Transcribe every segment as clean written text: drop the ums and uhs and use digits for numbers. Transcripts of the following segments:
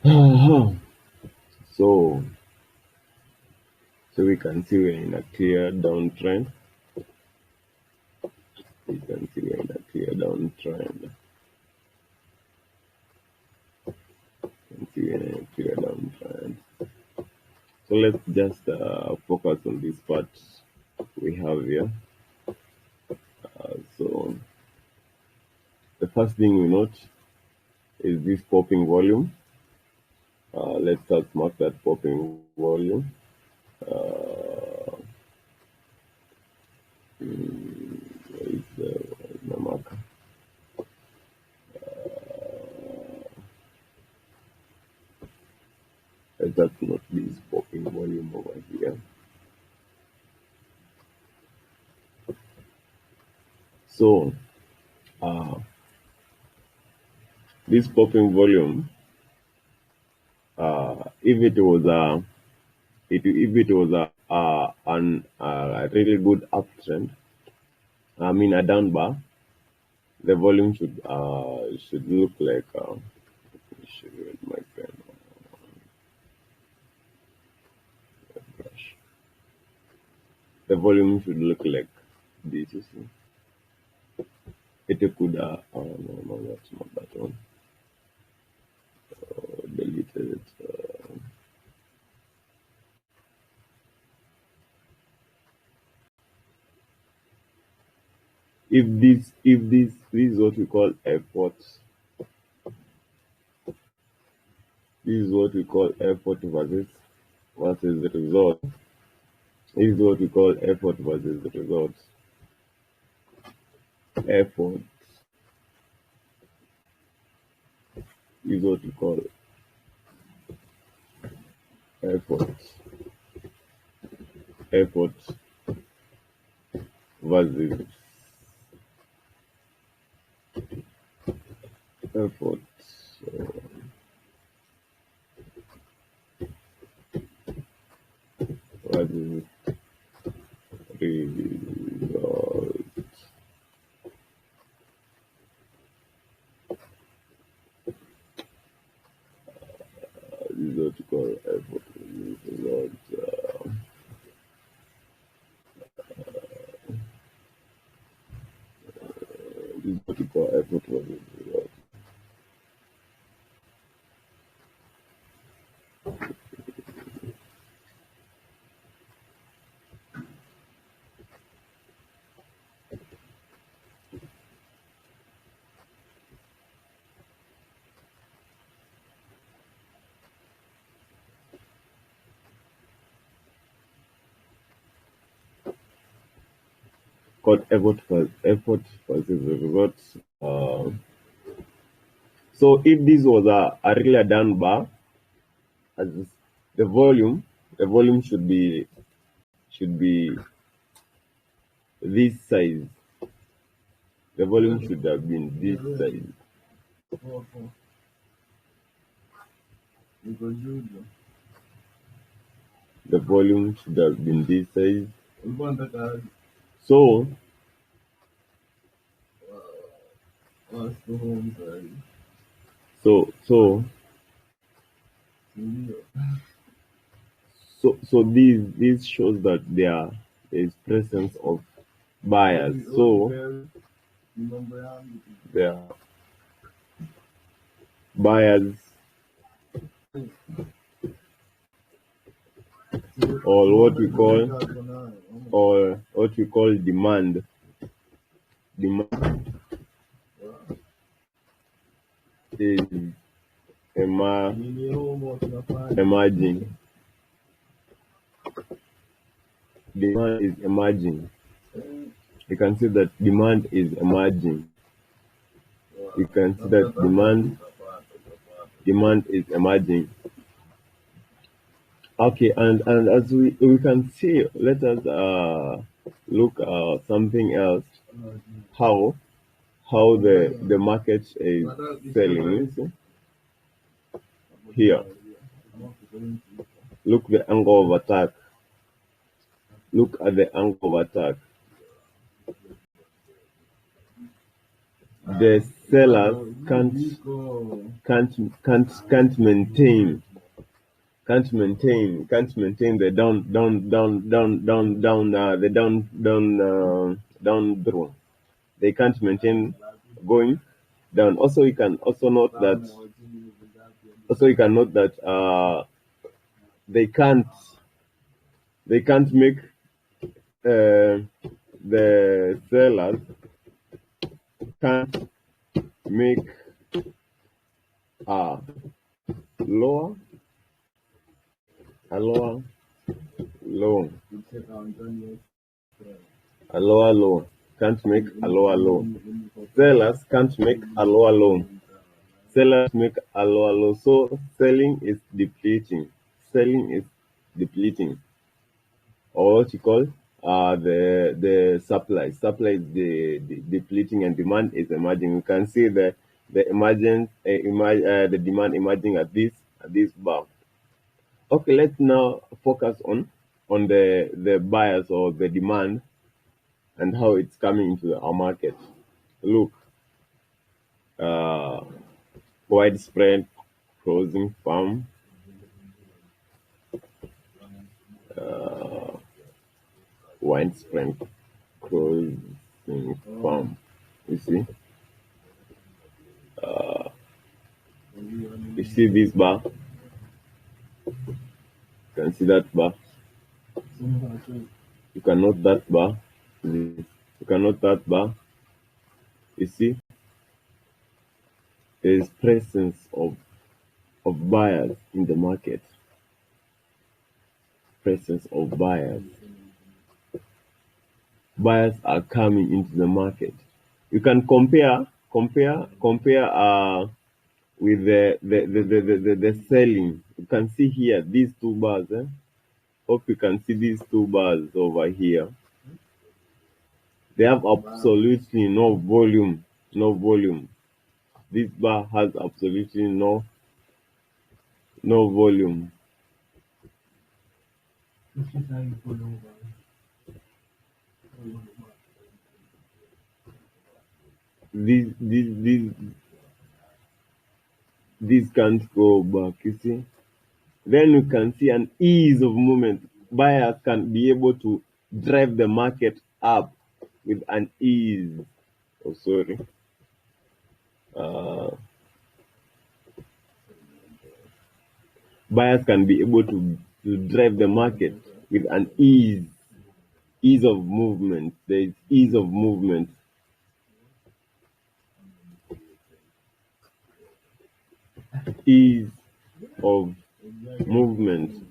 So, so we can see we're in a clear downtrend. We can see we're in a clear downtrend. We can see we're in a clear downtrend. So let's just focus on this part we have here. So the first thing we note is this popping volume. Let's start mark that popping volume. Where is the marker? Let's note this popping volume over here. So this popping volume, if it was a really good uptrend, I mean a down bar, the volume should look like should read my pen brush. The volume should look like this. You see, it could no, that's not that one. Deleted it. If this is what we call effort. This is what we call effort versus the result. This is what we call effort versus the result. Effort is what we call effort. Effort versus effort. So, versus result. This is what we call effort versus result. This is what we call effort versus result. Called effort versus result. So if this was a really down bar, as the volume should be this size. The volume should have been this size. The volume should have been this size. So so so so this shows that there is presence of buyers. So there are buyers or what we call demand. Demand is emerging. Demand is emerging. You can see that demand is emerging. You can see that demand is emerging. Okay, and as we can see, let us look at something else. How the market is selling. You see? Here, look the angle of attack. Look at the angle of attack. the sellers can't maintain the down draw. They can't maintain going down. Also, you can also note that they can't make the sellers can't make a lower a lower low a lower low can't make a lower low. Sellers can't make a lower low. Sellers make a lower low. So selling is depleting. Selling is depleting. Or what you call the supply. Supply is the depleting and demand is emerging. You can see the emergence the demand emerging at this bar. Okay, let's now focus on the buyers or the demand and how it's coming into our market. Look, uh, widespread closing farm, widespread closing farm. You see, you see this bar. You can see that bar. You can note that bar. You can note that bar. You see, there is presence of buyers in the market. Presence of buyers. Buyers are coming into the market. You can compare with the selling. You can see here these two bars. Hope you can see these two bars over here. They have absolutely no volume. No volume. This bar has absolutely no volume. This can't go back, you see. Then you can see an ease of movement. Buyers can be able to drive the market up with an ease. Oh, sorry. Buyers can be able to drive the market with an ease of movement. There is ease of movement. Ease of movement.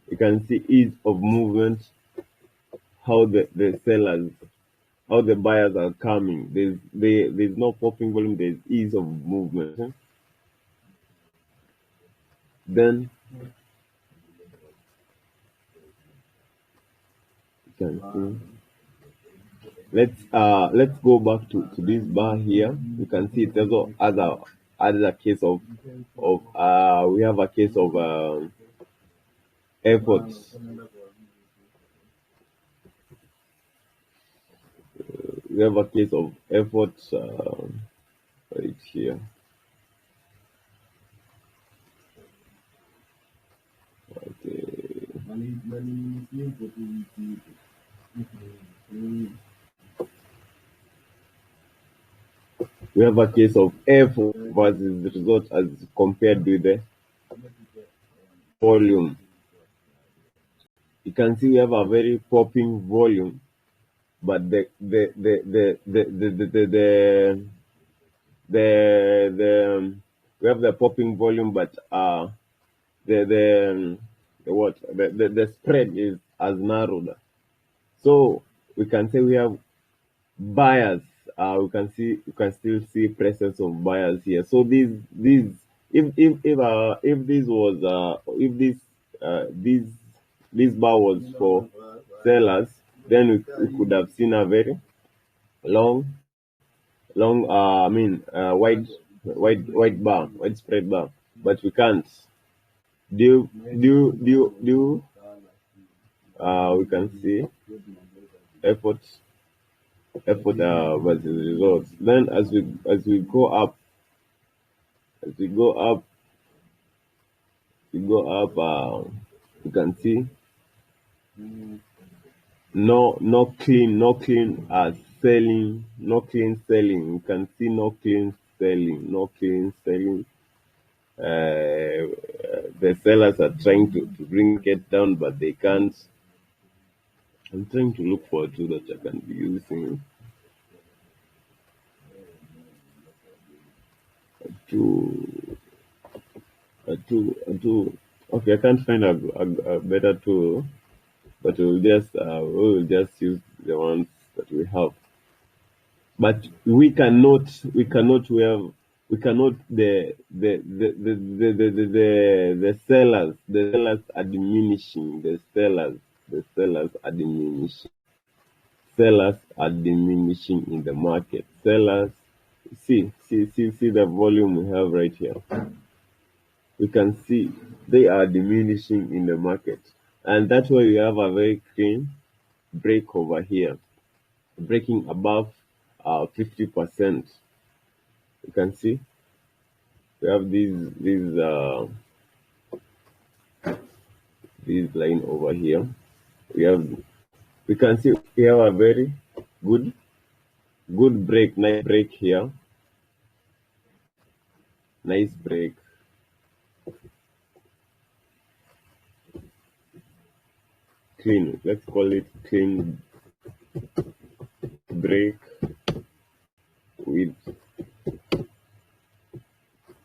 You can see ease of movement, how the sellers, how the buyers are coming. There's no popping volume, there's ease of movement. Then you can see. Let's go back to this bar here. You can see it also other case of we have a case of efforts. We have a case of efforts right here. Okay. We have a case of effort versus the result as compared with the volume. You can see we have a very popping volume, but the we have the popping volume, but the spread is as narrowed. So we can say we have buyers. You can still see presence of buyers here. So if this bar was for sellers, then we could have seen a very widespread bar, but we can't. We can see efforts effort versus results. Then as we go up, as we go up, we go up. You can see no clean selling, no clean selling. You can see no clean selling, no clean selling. The sellers are trying to bring it down, but they can't. I'm trying to look for a tool that I can be using to to. Okay, I can't find a better tool, but we'll just use the ones that we have. But we cannot the sellers are diminishing, sellers are diminishing in the market. Sellers, see the volume we have right here. You can see they are diminishing in the market, and that's why we have a very clean break over here, breaking above 50%. You can see we have these line over here. We can see we have a very good break, nice break here, nice break, clean. Let's call it clean break with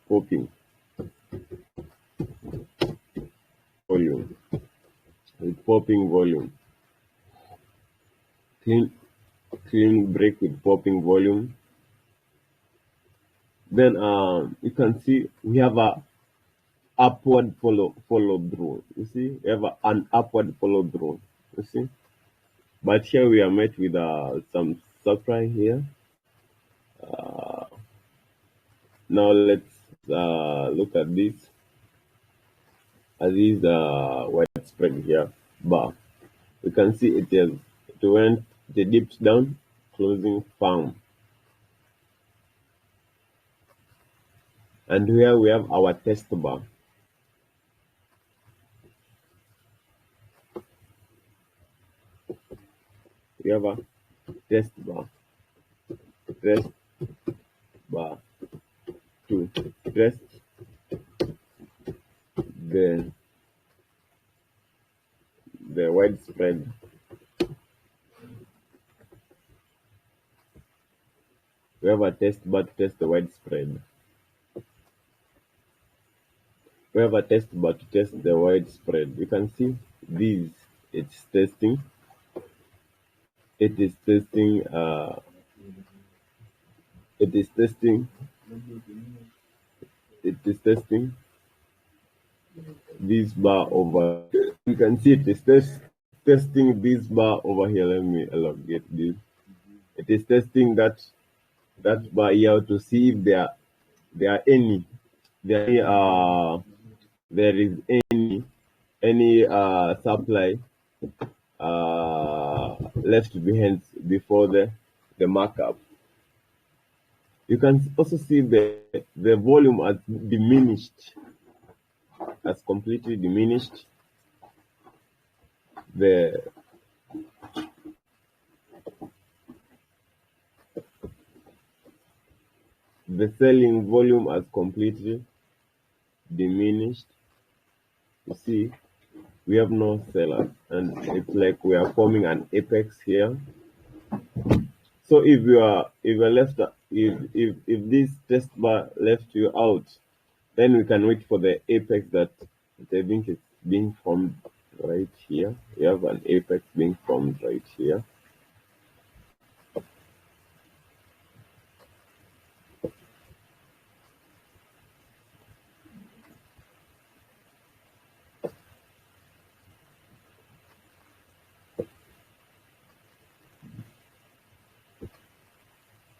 popping volume, clean break with popping volume. Then you can see we have a upward follow through. You see, we have an upward follow through. You see, but here we are met with some surprise here. Now let's look at this. This widespread here bar. You can see it dipped down, closing firm. And here we have our test bar. We have a test bar to test the widespread. We have a test bar to test the widespread. We have a test bar to test the widespread. You can see these. It's testing. It is testing. It is testing. It is testing this bar over. You can see it is testing this bar over here. Let me elongate this. It is testing that bar here to see if there are any there is any supply left behind before the markup. You can also see the volume has diminished, has completely diminished. The selling volume has completely diminished. You see, we have no sellers, and it's like we are forming an apex here. So if this test bar left you out, then we can wait for the apex that I think is being formed right here. We have an apex being formed right here.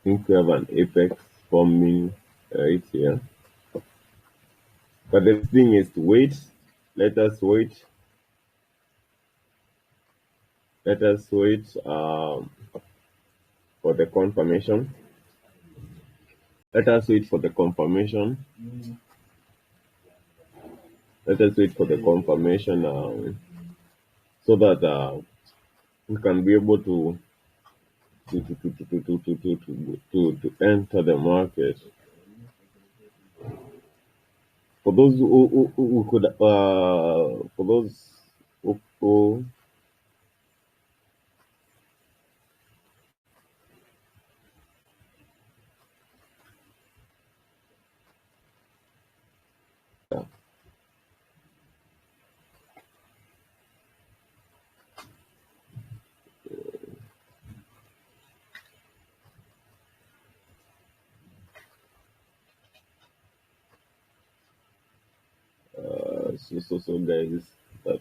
I think we have an apex forming right here. But the thing is to wait. Let us wait. Let us wait. for the confirmation. Let us wait for the confirmation. Let us wait for the confirmation so that we can be able to enter the market. For those who could for those who so guys, that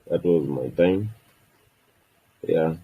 that was my time. Yeah.